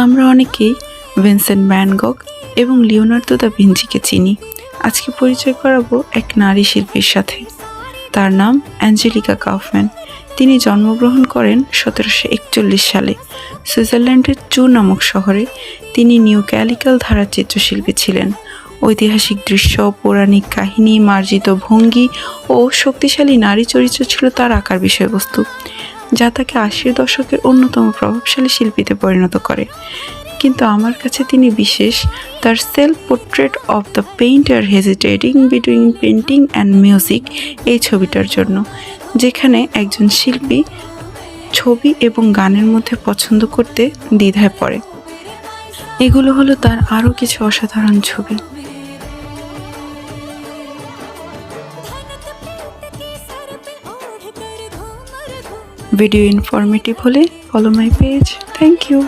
আমরা অনেকেই Vincent van গগ এবং লিওনার্দো দা ভিঞ্চিকে চিনি। আজকে পরিচয় করাবো এক নারী শিল্পীর সাথে। তার নাম অ্যাঞ্জেলিকা কাউফম্যান। তিনি জন্মগ্রহণ করেন 1741 সালে সুইজারল্যান্ডের চু নামক শহরে। তিনি নিউ ক্লাসিক্যাল ধারার চিত্রশিল্পী ছিলেন। ঐতিহাসিক দৃশ্য, পৌরাণিক কাহিনী, মার্জিত ভঙ্গি ও শক্তিশালী নারী চরিত্র ছিল তার আঁকার বিষয়বস্তু, যা তাকে 80-এর দশকের অন্যতম প্রভাবশালী শিল্পীতে পরিণত করে। কিন্তু আমার কাছে তিনি বিশেষ তার self portrait of the painter hesitating between painting and music এই ছবিটার জন্য, যেখানে একজন শিল্পী ছবি এবং গানের মধ্যে পছন্দ করতে দ্বিধায় পড়ে। এগুলো হলো তার আরও কিছু অসাধারণ ছবি। ভিডিও ইনফরমেটিভ হলে follow my page. Thank you.